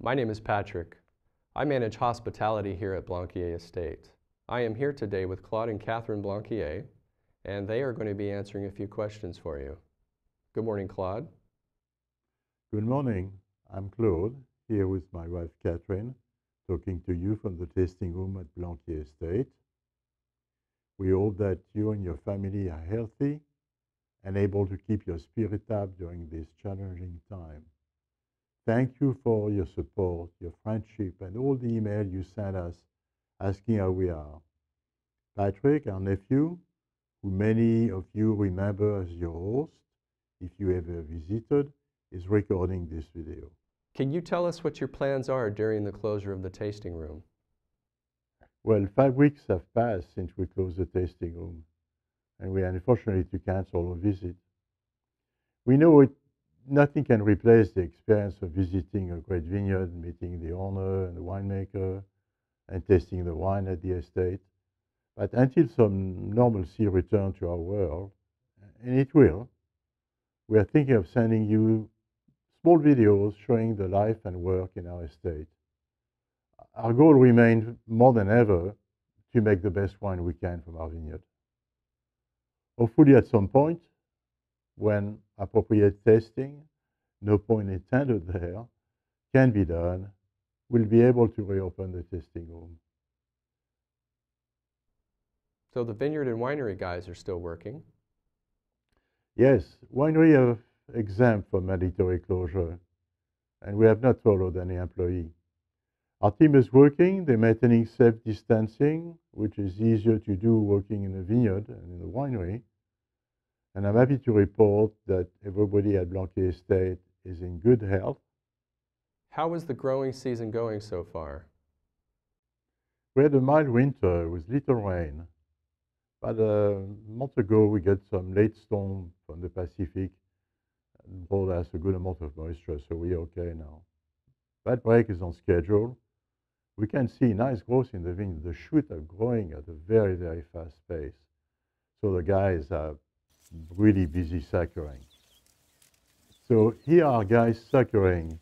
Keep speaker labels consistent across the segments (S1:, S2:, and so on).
S1: My name is Patrick. I manage hospitality here at Blankiet Estate. I am here today with Claude and Katherine Blankiet, and they are going to be answering a few questions for you. Good morning, Claude.
S2: Good morning. I'm Claude, here with my wife Katherine, talking to you from the tasting room at Blankiet Estate. We hope that you and your family are healthy and able to keep your spirit up during this challenging time. Thank you for your support, your friendship, and all the emails you sent us asking how we are. Patrick, our nephew, who many of you remember as your host, if you ever visited, is recording this video.
S1: Can you tell us what your plans are during the closure of the tasting room?
S2: Well, 5 weeks have passed since we closed the tasting room, and we are unfortunately to cancel our visit. We know nothing can replace the experience of visiting a great vineyard, meeting the owner and the winemaker, and tasting the wine at the estate. But until some normalcy returns to our world, and it will, we are thinking of sending you small videos showing the life and work in our estate. Our goal remains more than ever to make the best wine we can from our vineyard. Hopefully at some point, when appropriate testing, no point intended there, can be done, we'll be able to reopen the tasting room.
S1: So the vineyard and winery guys are still working?
S2: Yes, winery are exempt from mandatory closure, and we have not followed any employee. Our team is working, they're maintaining safe distancing, which is easier to do working in a vineyard and in a winery. And I'm happy to report that everybody at Blankiet Estate is in good health.
S1: How is the growing season going so far?
S2: We had a mild winter with little rain. About a month ago, we got some late storm from the Pacific and brought us a good amount of moisture, so we're okay now. Outbreak is on schedule. We can see nice growth in the vineyard. The shoots are growing at a very, very fast pace. So the guys are really busy suckering. So here are guys suckering.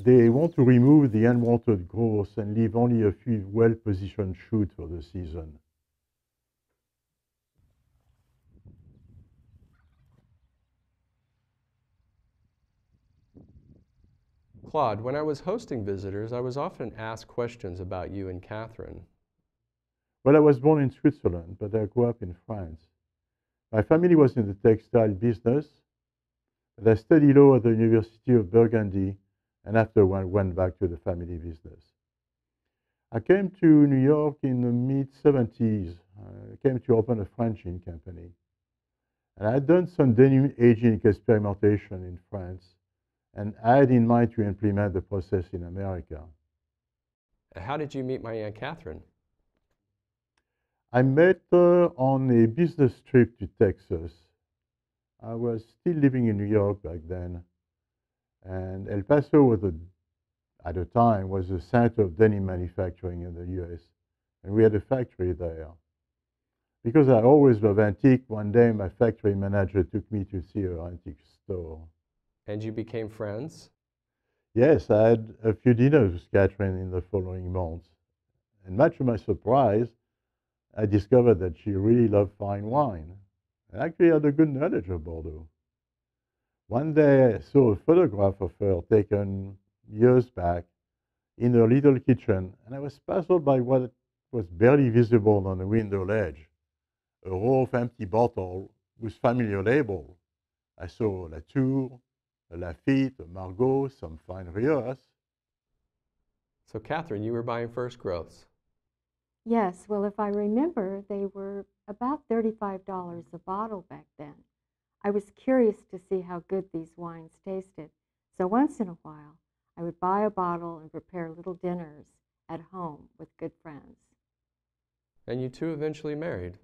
S2: They want to remove the unwanted growth and leave only a few well-positioned shoots for the season.
S1: Claude, when I was hosting visitors, I was often asked questions about you and Katherine.
S2: Well, I was born in Switzerland, but I grew up in France. My family was in the textile business, but I studied law at the University of Burgundy, and afterward went back to the family business. I came to New York in the mid-70s. I came to open a French inn company. And I had done some denim aging experimentation in France, and I had in mind to implement the process in America.
S1: How did you meet my Aunt Katherine?
S2: I met her on a business trip to Texas. I was still living in New York back then, and El Paso was at the time was the center of denim manufacturing in the US, and we had a factory there. Because I always love antique, one day my factory manager took me to see her antique store.
S1: And you became friends?
S2: Yes, I had a few dinners with Katherine in the following months. And much to my surprise, I discovered that she really loved fine wine and actually had a good knowledge of Bordeaux. One day I saw a photograph of her taken years back in her little kitchen, and I was puzzled by what was barely visible on the window ledge. A row of empty bottles with familiar labels. I saw Latour, a Lafitte, a Margaux, some fine Riojas.
S1: So Katherine, you were buying First Growths.
S3: Yes, well, if I remember, they were about $35 a bottle back then. I was curious to see how good these wines tasted, so once in a while, I would buy a bottle and prepare little dinners at home with good friends.
S1: And you two eventually married.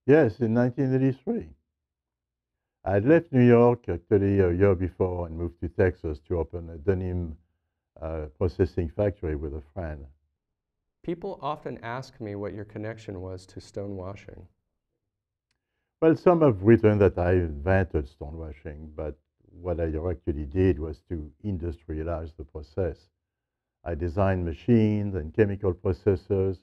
S2: Yes, in 1983. I had left New York actually a year before and moved to Texas to open a denim processing factory with a friend.
S1: People often ask me what your connection was to stonewashing.
S2: Well, some have written that I invented stonewashing, but what I actually did was to industrialize the process. I designed machines and chemical processors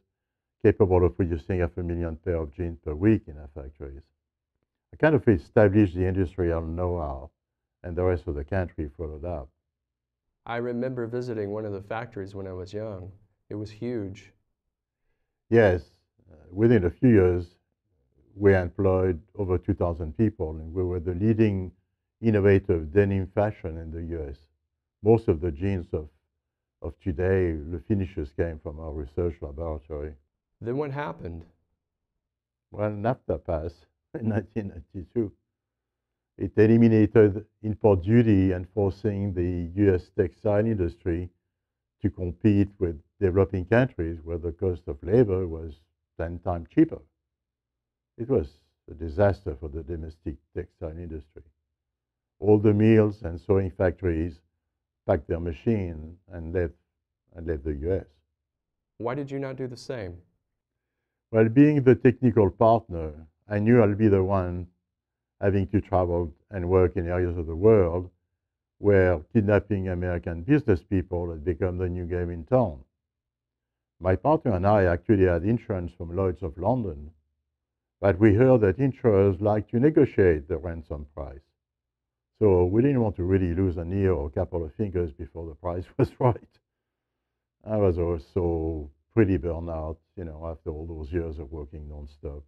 S2: capable of producing 500,000 pairs of jeans per week in our factories. I kind of established the industrial know-how, and the rest of the country followed up.
S1: I remember visiting one of the factories when I was young. It was huge.
S2: Yes, within a few years, we employed over 2,000 people, and we were the leading innovator of denim fashion in the US. Most of the jeans of today, the finishes came from our research laboratory.
S1: Then what happened?
S2: Well, NAFTA passed in 1992. It eliminated import duty and forcing the US textile industry to compete with developing countries where the cost of labor was 10 times cheaper. It was a disaster for the domestic textile industry. All the mills and sewing factories packed their machine and left the US.
S1: Why did you not do the same?
S2: Well, being the technical partner, I knew I'll be the one having to travel and work in areas of the world where kidnapping American business people had become the new game in town. My partner and I actually had insurance from Lloyd's of London, but we heard that insurers like to negotiate the ransom price. So we didn't want to really lose an ear or a couple of fingers before the price was right. I was also pretty burned out, after all those years of working nonstop.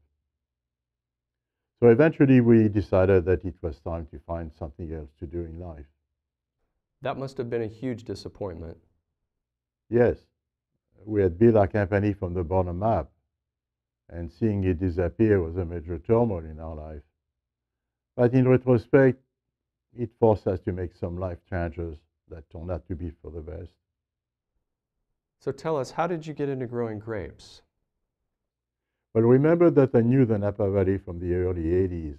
S2: So eventually we decided that it was time to find something else to do in life.
S1: That must have been a huge disappointment.
S2: Yes, we had built our company from the bottom up, and seeing it disappear was a major turmoil in our life. But in retrospect, it forced us to make some life changes that turned out to be for the best.
S1: So tell us, how did you get into growing grapes?
S2: Well, remember that I knew the Napa Valley from the early 80s.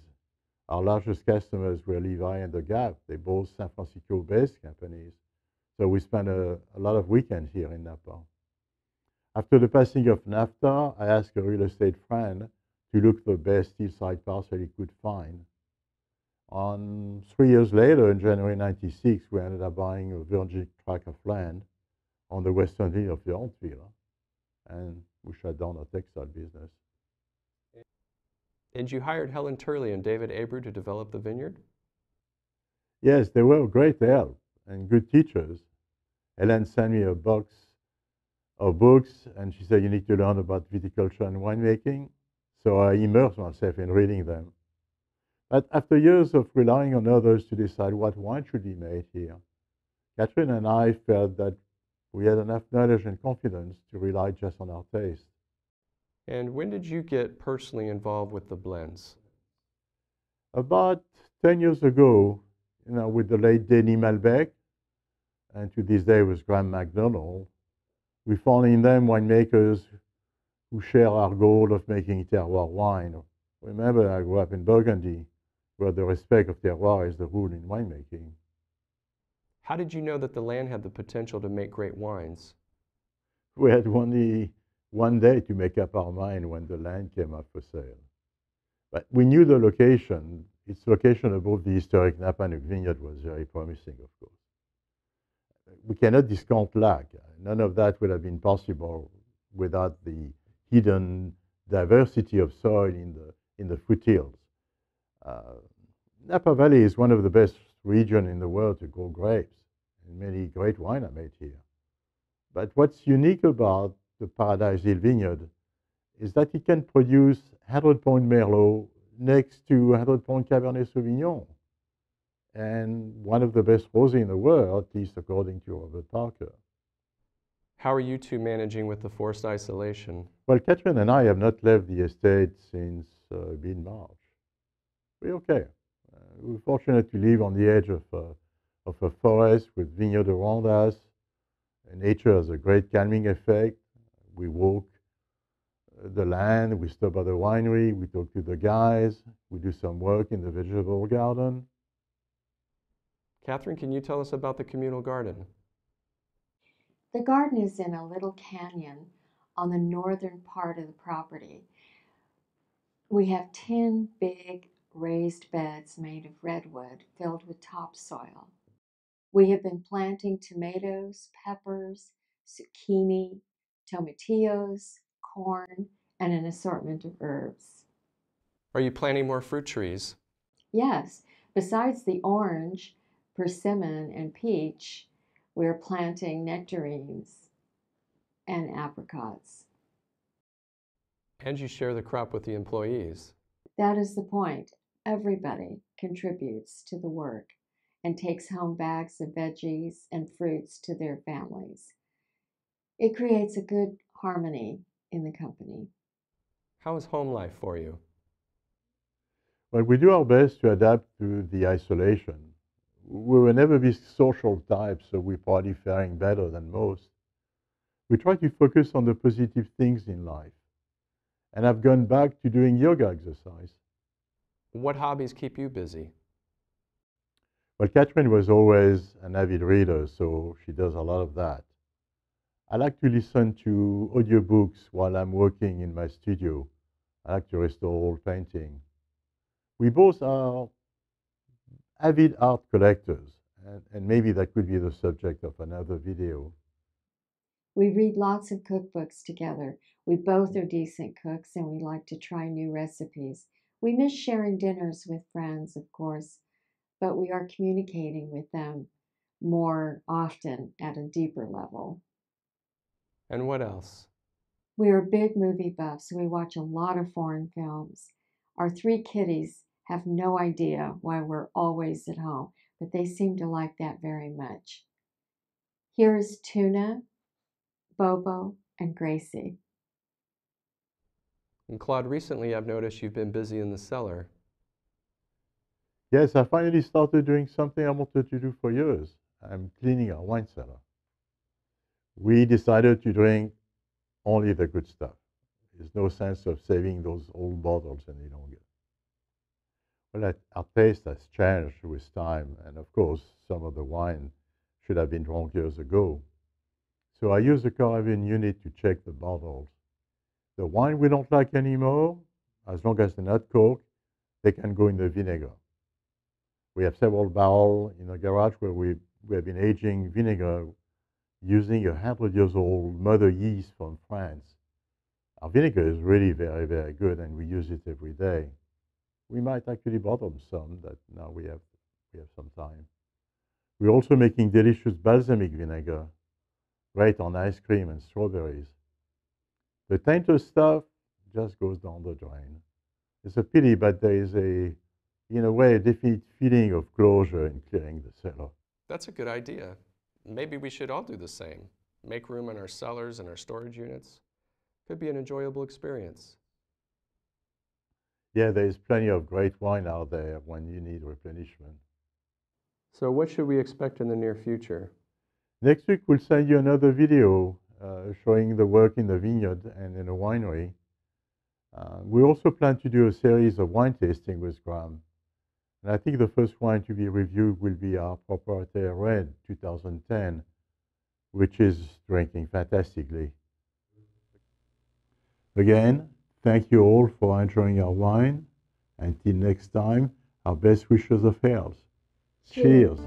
S2: Our largest customers were Levi and The Gap. They're both San Francisco-based companies. So we spent a lot of weekends here in Napa. After the passing of NAFTA, I asked a real estate friend to look for the best hillside parcel he could find. 3 years later, in January '96, we ended up buying a virgin tract of land on the western hill of Yountville, and we shut down our textile business.
S1: And you hired Helen Turley and David Abreu to develop the vineyard?
S2: Yes, they were great help and good teachers. Helen sent me a box of books, and she said, you need to learn about viticulture and winemaking. So I immersed myself in reading them. But after years of relying on others to decide what wine should be made here, Katherine and I felt that we had enough knowledge and confidence to rely just on our taste.
S1: And when did you get personally involved with the blends?
S2: About 10 years ago, with the late Denis Malbec, and to this day with Grant McDonald, we found in them winemakers who share our goal of making terroir wine. Remember, I grew up in Burgundy, where the respect of terroir is the rule in winemaking.
S1: How did you know that the land had the potential to make great wines?
S2: We had only one day to make up our mind when the land came up for sale. But we knew the location. Its location above the historic Napa vineyard was very promising, of course. We cannot discount luck. None of that would have been possible without the hidden diversity of soil in the foothills. Napa Valley is one of the best regions in the world to grow grapes, and many great wine are made here. But what's unique about the Paradise Hill Vineyard is that it can produce 100-point Merlot next to 100-point Cabernet Sauvignon, and one of the best rosés in the world, at least according to Robert Parker.
S1: How are you two managing with the forced isolation?
S2: Well, Katherine and I have not left the estate since mid-March. We're okay. We're fortunate to live on the edge of a forest with vineyard around us. And nature has a great calming effect. We walk the land, we stop at the winery, we talk to the guys, we do some work in the vegetable garden.
S1: Katherine, can you tell us about the communal garden?
S3: The garden is in a little canyon on the northern part of the property. We have 10 big raised beds made of redwood filled with topsoil. We have been planting tomatoes, peppers, zucchini, tomatillos, corn, and an assortment of herbs.
S1: Are you planting more fruit trees?
S3: Yes, besides the orange, persimmon, and peach, we're planting nectarines and apricots.
S1: And you share the crop with the employees.
S3: That is the point. Everybody contributes to the work and takes home bags of veggies and fruits to their families. It creates a good harmony in the company.
S1: How is home life for you?
S2: Well, we do our best to adapt to the isolation. We will never be social types, so we're probably faring better than most. We try to focus on the positive things in life. And I've gone back to doing yoga exercise.
S1: What hobbies keep you busy?
S2: Well, Katherine was always an avid reader, so she does a lot of that. I like to listen to audiobooks while I'm working in my studio. I like to restore old painting. We both are avid art collectors, and maybe that could be the subject of another video.
S3: We read lots of cookbooks together. We both are decent cooks and we like to try new recipes. We miss sharing dinners with friends, of course, but we are communicating with them more often at a deeper level.
S1: And what else?
S3: We are big movie buffs. We watch a lot of foreign films. Our 3 kitties have no idea why we're always at home, but they seem to like that very much. Here is Tuna, Bobo, and Gracie.
S1: And Claude, recently I've noticed you've been busy in the cellar.
S2: Yes, I finally started doing something I wanted to do for years. I'm cleaning our wine cellar. We decided to drink only the good stuff. There's no sense of saving those old bottles any longer. Well, our taste has changed with time, and of course, some of the wine should have been drunk years ago. So I use the carabin unit to check the bottles. The wine we don't like anymore, as long as they're not corked, they can go in the vinegar. We have several barrels in the garage where we have been aging vinegar using 100 years old mother yeast from France. Our vinegar is really very, very good, and we use it every day. We might actually bottle some that now we have some time. We're also making delicious balsamic vinegar, great on ice cream and strawberries. The tainted stuff just goes down the drain. It's a pity, but there is in a way, a definite feeling of closure in clearing the cellar.
S1: That's a good idea. Maybe we should all do the same. Make room in our cellars and our storage units. Could be an enjoyable experience.
S2: Yeah, there's plenty of great wine out there when you need replenishment.
S1: So what should we expect in the near future?
S2: Next week, we'll send you another video showing the work in the vineyard and in the winery. We also plan to do a series of wine tasting with Graham. And I think the first wine to be reviewed will be our proprietary red 2010, which is drinking fantastically. Again, thank you all for enjoying our wine. Until next time, our best wishes of health. Cheers.